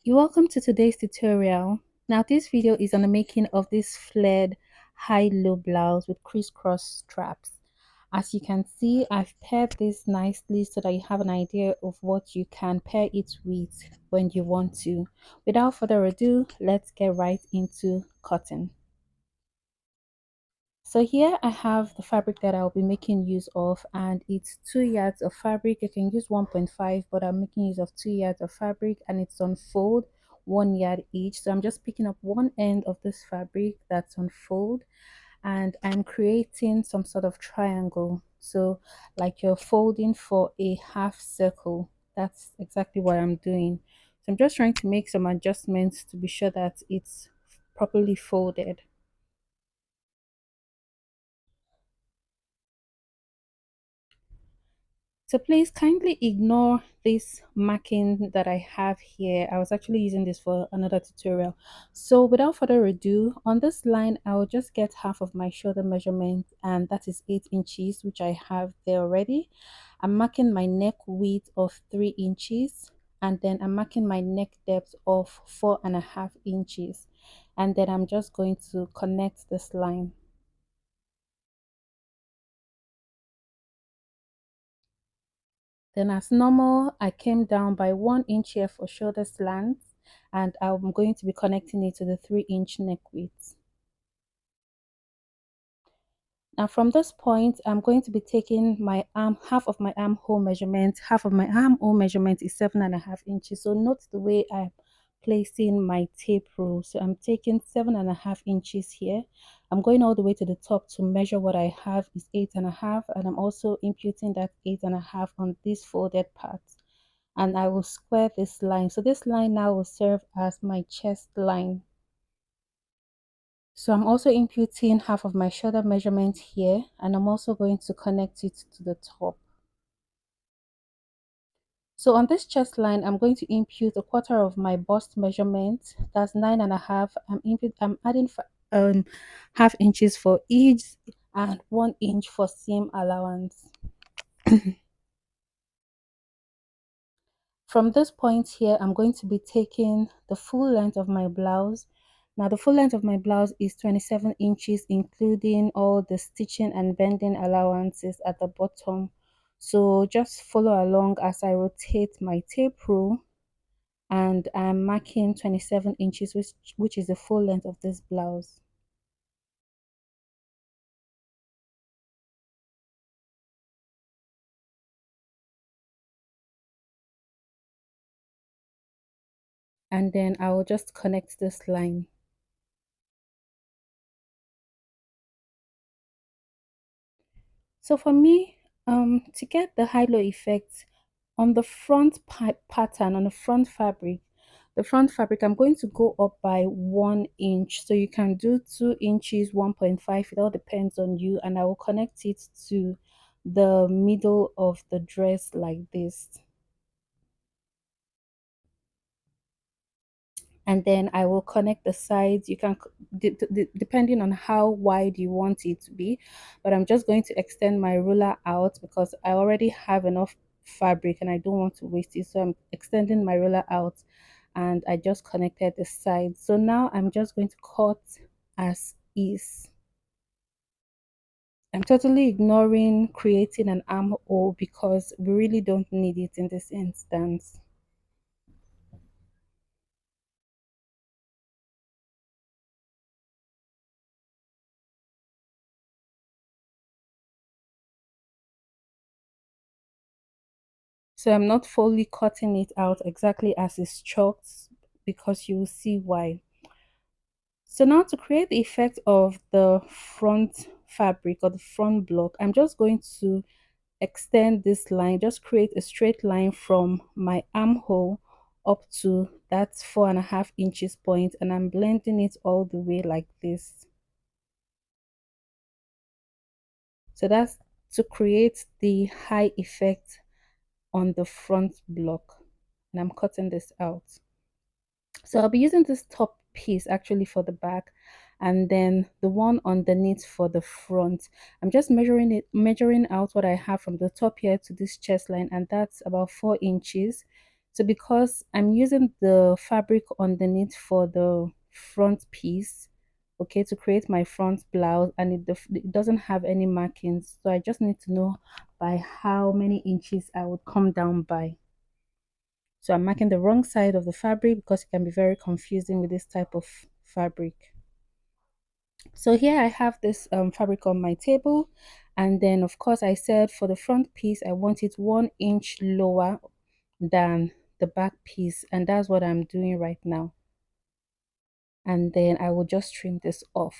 You're welcome to today's tutorial. Now this video is on the making of this flared high-low blouse with crisscross straps. As you can see, I've paired this nicely so that you have an idea of what you can pair it with when you want to. Without further ado, let's get right into cutting. So here I have the fabric that I'll be making use of, and it's 2 yards of fabric. You can use 1.5, but I'm making use of 2 yards of fabric, and it's on fold 1 yard each. So I'm just picking up one end of this fabric that's on fold, and I'm creating some sort of triangle. So like you're folding for a half circle. That's exactly what I'm doing. So I'm just trying to make some adjustments to be sure that it's properly folded. So please kindly ignore this marking that I have here. I was actually using this for another tutorial. So without further ado, on this line, I will just get half of my shoulder measurement, and that is 8 inches, which I have there already. I'm marking my neck width of 3 inches, and then I'm marking my neck depth of 4.5 inches. And then I'm just going to connect this line. Then as normal, I came down by 1 inch here for shoulder slants, and I'm going to be connecting it to the 3 inch neck width. Now from this point, I'm going to be taking my arm, half of my armhole measurement. Half of my armhole measurement is 7.5 inches. So note the way I'm placing my tape rule. So I'm taking 7.5 inches here. I'm going all the way to the top to measure what I have is 8.5, and I'm also imputing that 8.5 on this folded part. And I will square this line. So this line now will serve as my chest line. So I'm also imputing half of my shoulder measurement here, and I'm also going to connect it to the top. So on this chest line, I'm going to impute a quarter of my bust measurement. That's 9.5. I'm adding half inches for each and 1 inch for seam allowance. From this point here, I'm going to be taking the full length of my blouse. Now the full length of my blouse is 27 inches, including all the stitching and bending allowances at the bottom. So just follow along as I rotate my tape rule, and I'm marking 27 inches, which is the full length of this blouse. And then I will just connect this line. So for me, to get the high-low effect on the front pattern, on the front fabric, I'm going to go up by 1 inch. So you can do 2 inches, 1.5, it all depends on you. And I will connect it to the middle of the dress like this. And then I will connect the sides. You can depending on how wide you want it to be, but I'm just going to extend my ruler out because I already have enough fabric and I don't want to waste it. So I'm extending my ruler out, and I just connected the sides. So now I'm just going to cut as is. I'm totally ignoring creating an armhole because we really don't need it in this instance. So I'm not fully cutting it out exactly as it's chalked, because you will see why. So now to create the effect of the front fabric or the front block, I'm just going to extend this line, just create a straight line from my armhole up to that 4.5 inches point, and I'm blending it all the way like this. So that's to create the high effect on the front block, and I'm cutting this out. So I'll be using this top piece actually for the back, and then the one underneath for the front. I'm just measuring out what I have from the top here to this chest line, and that's about 4 inches. So because I'm using the fabric underneath for the front piece, okay, to create my front blouse, and it doesn't have any markings, so I just need to know by how many inches I would come down by. So I'm marking the wrong side of the fabric because it can be very confusing with this type of fabric. So here I have this fabric on my table, and then of course I said for the front piece I want it 1 inch lower than the back piece, and that's what I'm doing right now. And then I will just trim this off.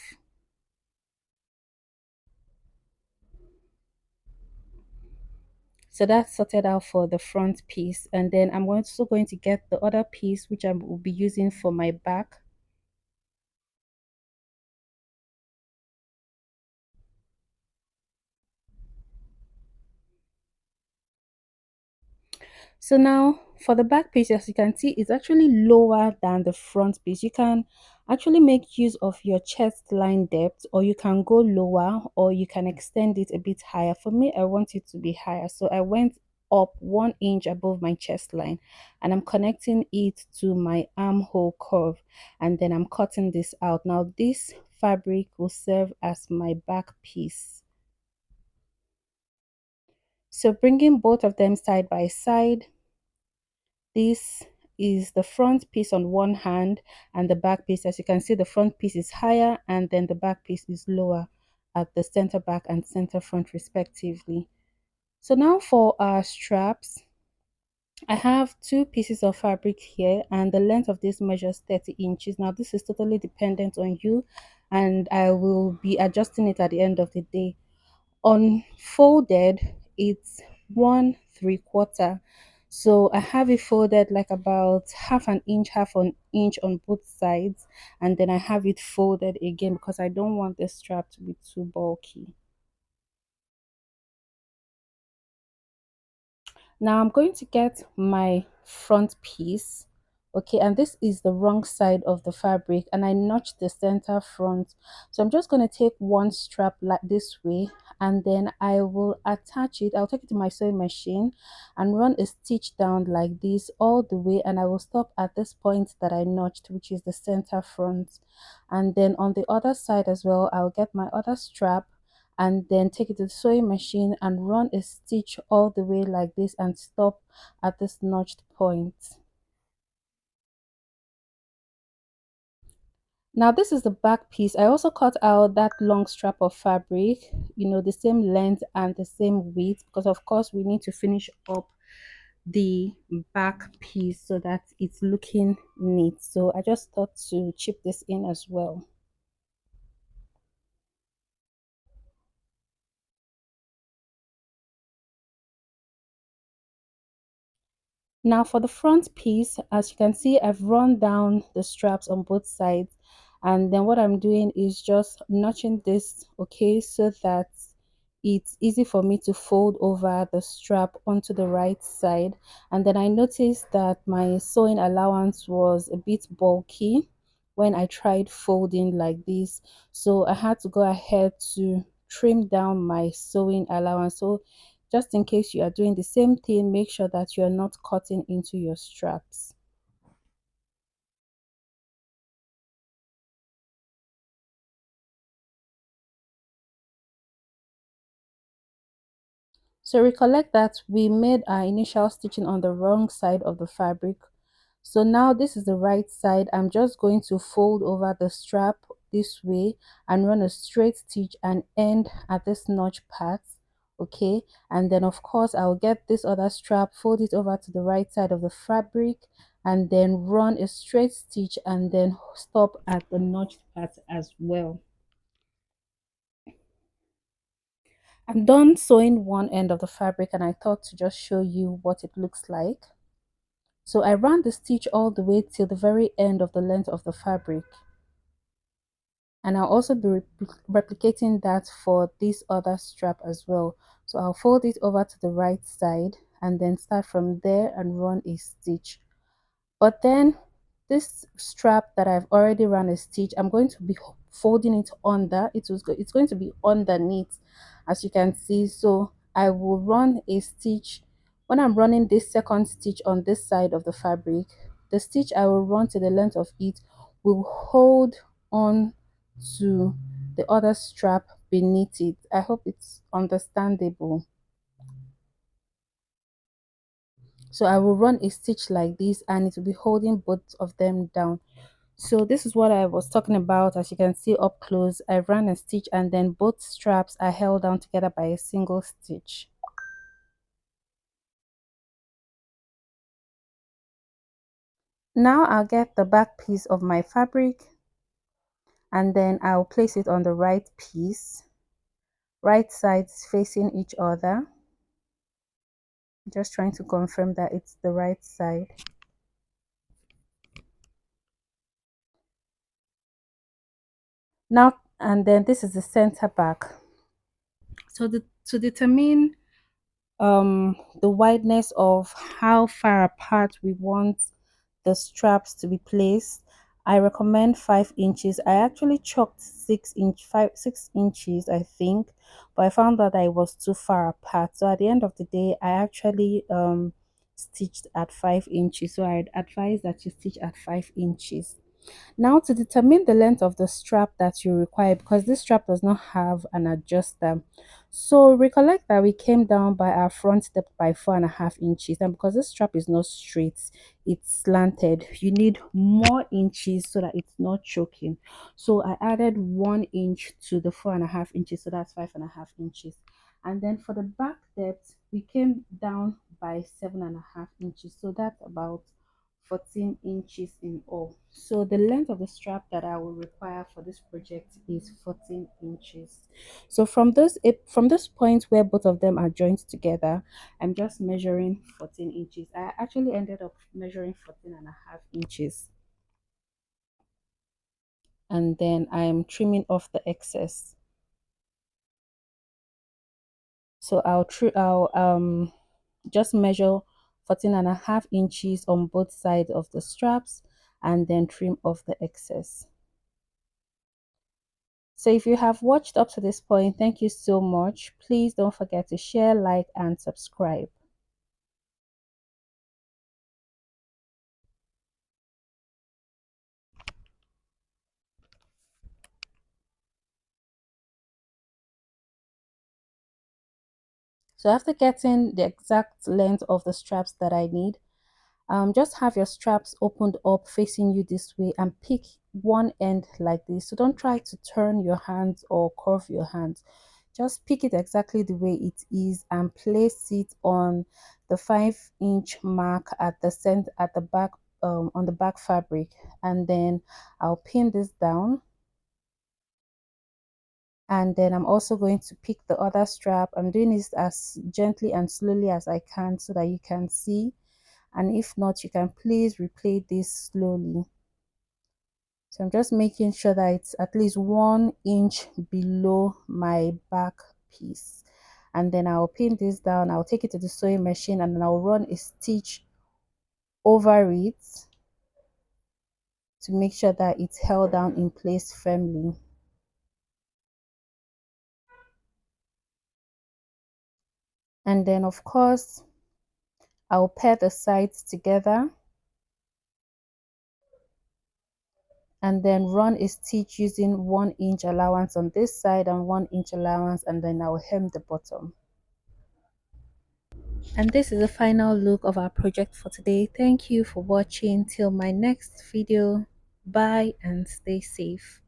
So that's sorted out for the front piece, and then I'm also going to get the other piece which I will be using for my back. So now for the back piece, as you can see, it's actually lower than the front piece. You can actually make use of your chest line depth, or you can go lower, or you can extend it a bit higher. For me, I want it to be higher, so I went up 1 inch above my chest line, and I'm connecting it to my armhole curve, and then I'm cutting this out. Now this fabric will serve as my back piece. So bringing both of them side by side, this is the front piece on one hand and the back piece. As you can see, the front piece is higher and then the back piece is lower at the center back and center front respectively. So now for our straps, I have two pieces of fabric here, and the length of this measures 30 inches. Now this is totally dependent on you, and I will be adjusting it at the end of the day. Unfolded, it's 1 3/4, so I have it folded like about half an inch on both sides, and then I have it folded again because I don't want the strap to be too bulky. Now I'm going to get my front piece, okay, and this is the wrong side of the fabric, and I notched the center front. So I'm just going to take one strap like this way, and then I will attach it. I'll take it to my sewing machine and run a stitch down like this all the way, and I will stop at this point that I notched, which is the center front. And then on the other side as well, I'll get my other strap and then take it to the sewing machine and run a stitch all the way like this and stop at this notched point. Now this is the back piece. I also cut out that long strap of fabric, the same length and the same width, because of course we need to finish up the back piece so that it's looking neat. So I just thought to chip this in as well. Now for the front piece, as you can see, I've run down the straps on both sides, and then what I'm doing is just notching this, okay, so that it's easy for me to fold over the strap onto the right side. And then I noticed that my sewing allowance was a bit bulky when I tried folding like this, so I had to go ahead to trim down my sewing allowance. So just in case you are doing the same thing, make sure that you are not cutting into your straps. So recollect that we made our initial stitching on the wrong side of the fabric. So now this is the right side. I'm just going to fold over the strap this way and run a straight stitch and end at this notch part, okay, and then of course I'll get this other strap, fold it over to the right side of the fabric, and then run a straight stitch and then stop at the notched part as well. I'm done sewing one end of the fabric, and I thought to just show you what it looks like. So I ran the stitch all the way till the very end of the length of the fabric, and I'll also be replicating that for this other strap as well. So I'll fold it over to the right side and then start from there and run a stitch. But then this strap that I've already run a stitch, I'm going to be folding it under. It's going to be underneath, as you can see. So I will run a stitch When I'm running this second stitch on this side of the fabric, the stitch I will run to the length of it will hold on to the other strap beneath it. I hope it's understandable. So I will run a stitch like this and it will be holding both of them down. So this is what I was talking about. As you can see up close, I ran a stitch and then both straps are held down together by a single stitch. Now I'll get the back piece of my fabric and then I'll place it on the right piece, right sides facing each other. Just trying to confirm that it's the right side. Now, and then this is the center back. So to determine the wideness of how far apart we want the straps to be placed, I recommend 5 inches. I actually chalked 6 inches, I think, but I found that I was too far apart. So at the end of the day, I actually stitched at 5 inches. So I'd advise that you stitch at 5 inches. Now to determine the length of the strap that you require, because this strap does not have an adjuster. So recollect that we came down by our front step by 4.5 inches, and because this strap is not straight, it's slanted, you need more inches so that it's not choking. So I added 1 inch to the 4.5 inches, so that's 5.5 inches. And then for the back depth, we came down by 7.5 inches, so that's about 14 inches in all. So the length of the strap that I will require for this project is 14 inches. So from this point where both of them are joined together, I'm just measuring 14 inches. I actually ended up measuring 14.5 inches, and then I am trimming off the excess. So I'll just measure 14.5 inches on both sides of the straps and then trim off the excess. So if you have watched up to this point, thank you so much. Please don't forget to share, like, and subscribe. So after getting the exact length of the straps that I need, just have your straps opened up facing you this way and pick one end like this. So don't try to turn your hands or curve your hands. Just pick it exactly the way it is and place it on the 5 inch mark at the center, at the back, on the back fabric, and then I'll pin this down. And then I'm also going to pick the other strap. I'm doing this as gently and slowly as I can so that you can see, and if not, you can please replay this slowly. So I'm just making sure that it's at least 1 inch below my back piece, and then I'll pin this down. I'll take it to the sewing machine and then I'll run a stitch over it to make sure that it's held down in place firmly. And then of course I'll pair the sides together and then run a stitch using 1 inch allowance on this side and 1 inch allowance, and then I'll hem the bottom. And this is the final look of our project for today. Thank you for watching. Till my next video, bye and stay safe.